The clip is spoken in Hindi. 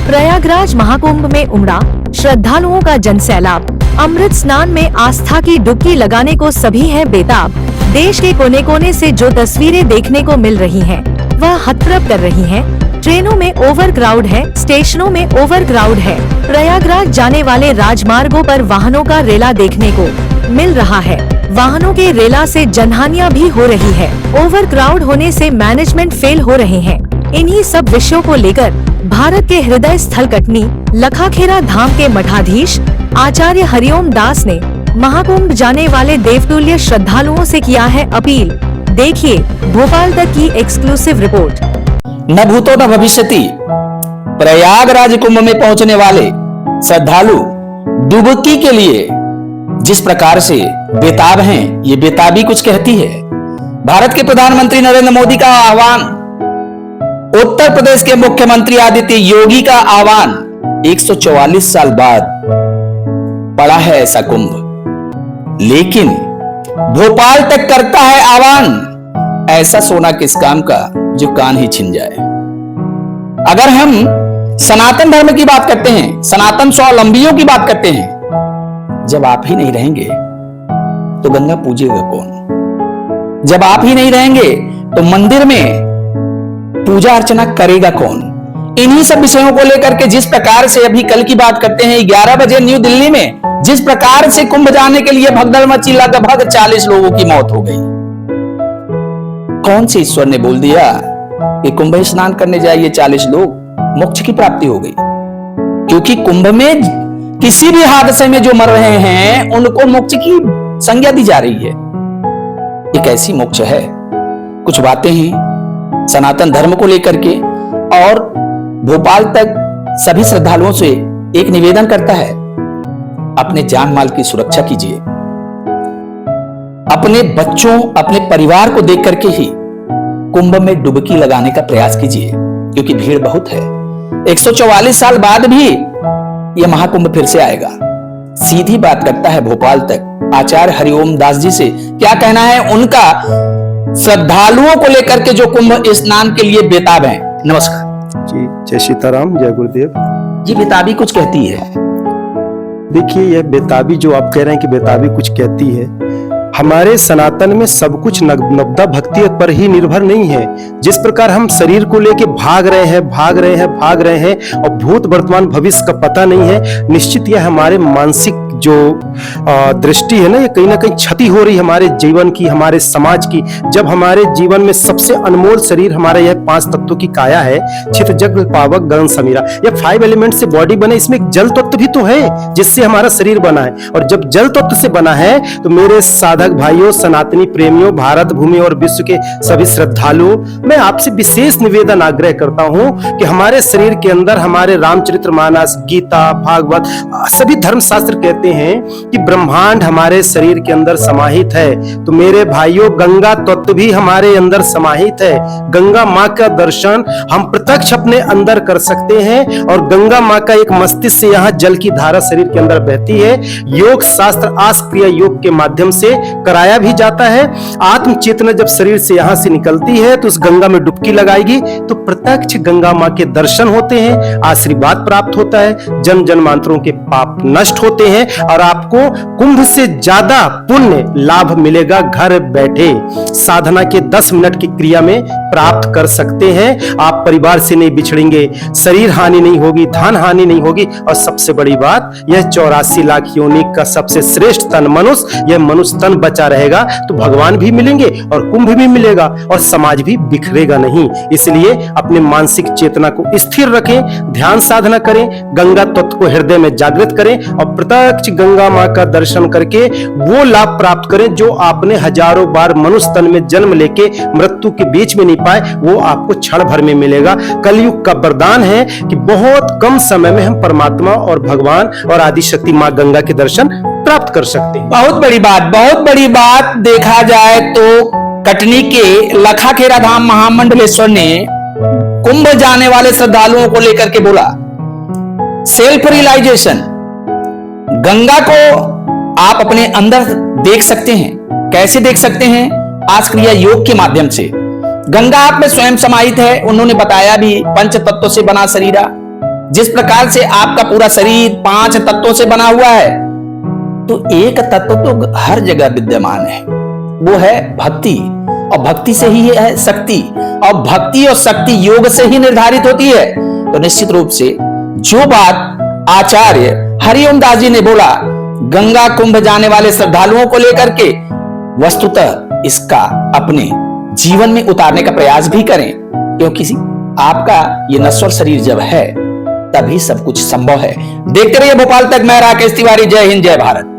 प्रयागराज महाकुंभ में उमड़ा श्रद्धालुओं का जनसैलाब। अमृत स्नान में आस्था की डुबकी लगाने को सभी हैं बेताब। देश के कोने कोने से जो तस्वीरें देखने को मिल रही हैं, वह हतप्रभ कर रही हैं। ट्रेनों में ओवर क्राउड है, स्टेशनों में ओवर क्राउड है। प्रयागराज जाने वाले राजमार्गों पर वाहनों का रेला देखने को मिल रहा है। वाहनों के रेला से जनहानियां भी हो रही है। ओवर क्राउड होने से मैनेजमेंट फेल हो रहे हैं। इन्हीं सब विषयों को लेकर भारत के हृदय स्थल कटनी लखाखेरा धाम के मठाधीश आचार्य हरिओम दास ने महाकुंभ जाने वाले देवतुल्य श्रद्धालुओं से किया है अपील। देखिए भोपाल तक की एक्सक्लूसिव रिपोर्ट। न भूतो न भविष्यति। प्रयागराज कुंभ में पहुंचने वाले श्रद्धालु डुबकी के लिए जिस प्रकार से बेताब हैं, ये बेताबी कुछ कहती है। भारत के प्रधानमंत्री नरेंद्र मोदी का आह्वान, उत्तर प्रदेश के मुख्यमंत्री आदित्य योगी का आह्वान, 144 साल बाद पड़ा है ऐसा कुंभ, लेकिन भोपाल तक करता है आह्वान। ऐसा सोना किस काम का जो कान ही छिन जाए। अगर हम सनातन धर्म की बात करते हैं, सनातन स्वावलंबियों की बात करते हैं, जब आप ही नहीं रहेंगे तो गंगा पूजेगा कौन? जब आप ही नहीं रहेंगे तो मंदिर में पूजा अर्चना करेगा कौन? इन्हीं सब विषयों को लेकर के जिस प्रकार से अभी कल की बात करते हैं, 11 बजे न्यू दिल्ली में जिस प्रकार से कुंभ जाने के लिए भगदड़ मची, लगभग 40 लोगों की मौत हो गई। कौन से ईश्वर ने बोल दिया कि कुंभ स्नान करने जाइए 40 लोग, मोक्ष की प्राप्ति हो गई? क्योंकि कुंभ में किसी भी हादसे में जो मर रहे हैं उनको मोक्ष की संज्ञा दी जा रही है। एक ऐसी मोक्ष है। कुछ बातें हैं सनातन धर्म को लेकर के, और भोपाल तक सभी श्रद्धालुओं से एक निवेदन करता है, अपने जान माल की सुरक्षा कीजिए। अपने बच्चों, अपने परिवार को देख करके ही कुंभ में डुबकी लगाने का प्रयास कीजिए, क्योंकि भीड़ बहुत है। 144 साल बाद भी यह महाकुंभ फिर से आएगा। सीधी बात करता है भोपाल तक आचार्य हरिओम दास जी से, क्या कहना है उनका श्रद्धालुओं को लेकर के जो कुंभ स्नान के लिए बेताब हैं। नमस्कार जी, जय सीताराम, जय गुरुदेव जी। बेताबी कुछ कहती है। देखिए, यह बेताबी जो आप कह रहे हैं कि बेताबी कुछ कहती है, हमारे सनातन में सब कुछ नवदा भक्ति पर ही निर्भर नहीं है। जिस प्रकार हम शरीर को लेके भाग रहे हैं और भूत वर्तमान भविष्य का पता नहीं है, निश्चित यह हमारे मानसिक जो दृष्टि है ना, ये कहीं ना कहीं क्षति हो रही है हमारे जीवन की, हमारे समाज की। जब हमारे जीवन में सबसे अनमोल शरीर हमारा यह 5 तत्वों की काया है, चित जग पावक गगन समीरा, यह 5 एलिमेंट से बॉडी बने, इसमें एक जल तत्व भी तो है जिससे हमारा शरीर बना है। और जब जल तत्व से बना है तो मेरे साधक भाइयों, सनातनी प्रेमियों, भारत भूमि और विश्व के सभी श्रद्धालुओं, मैं आपसे विशेष निवेदन आग्रह करता हूं कि हमारे शरीर के अंदर हमारे रामचरितमानस, गीता, भागवत, सभी धर्मशास्त्र कहते हैं कि ब्रह्मांड हमारे शरीर के अंदर समाहित है। तो मेरे भाइयों, गंगा तत्व भी हमारे अंदर समाहित है। गंगा माँ का दर्शन हम प्रत्यक्ष अपने अंदर कर सकते हैं, और गंगा माँ का एक मस्तिष्क से यहाँ जल की धारा शरीर के अंदर बहती है। योग शास्त्र आस्क्रिया योग के माध्यम से कराया भी जाता है। आत्म चेतना जब शरीर से यहाँ से निकलती है तो उस गंगा में डुबकी लगाएगी तो प्रत्यक्ष गंगा माँ के दर्शन होते हैं, आशीर्वाद प्राप्त होता है, जन्म जन्मांतरों के पाप नष्ट होते हैं, और आपको कुंभ से ज्यादा पुण्य लाभ मिलेगा। घर बैठे साधना के 10 मिनट की क्रिया में प्राप्त कर सकते हैं। आप परिवार से नहीं बिछड़ेंगे, शरीर हानि नहीं होगी, धन हानि नहीं होगी, और सबसे बड़ी बात, यह 84 लाख योनि का सबसे श्रेष्ठ तन मनुष्य, यह मनुष्य तन बचा रहेगा तो भगवान भी मिलेंगे और कुंभ भी मिलेगा और समाज भी बिखरेगा नहीं। इसलिए अपने मानसिक चेतना को स्थिर रखें, ध्यान साधना करें, गंगा तत्व को हृदय में जागृत करें, और प्रत्यक्ष गंगा माँ का दर्शन करके वो लाभ प्राप्त करें जो आपने हजारों बार मनुष्य तन में जन्म लेके मृत्यु के बीच में नहीं पाए, वो आपको क्षण भर में मिलेगा। कलयुग का वरदान है कि बहुत कम समय में हम परमात्मा और भगवान और आदिशक्ति माँ गंगा के दर्शन प्राप्त कर सकते हैं। बहुत बड़ी बात देखा जाए तो कटनी के लखाखेरा धाम महामंडलेश्वर ने कुंभ जाने वाले श्रद्धालुओं को लेकर के बोला, सेल्फ रियलाइजेशन, गंगा को आप अपने अंदर देख सकते हैं। कैसे देख सकते हैं? आज क्रिया योग के माध्यम से। गंगा आप में स्वयं समाहित है। उन्होंने बताया भी, पंच तत्वों से बना शरीरा, जिस प्रकार से आपका पूरा शरीर 5 तत्वों से बना हुआ है, तो एक तत्व तो हर जगह विद्यमान है, वो है भक्ति। और भक्ति से ही है शक्ति, और भक्ति और शक्ति योग से ही निर्धारित होती है। तो निश्चित रूप से जो बात आचार्य हरिओम दास जी ने बोला गंगा कुंभ जाने वाले श्रद्धालुओं को लेकर के, वस्तुतः इसका अपने जीवन में उतारने का प्रयास भी करें, क्योंकि आपका ये नश्वर शरीर जब है तभी सब कुछ संभव है। देखते रहिए भोपाल तक, मैं राकेश तिवारी। जय हिंद, जय भारत।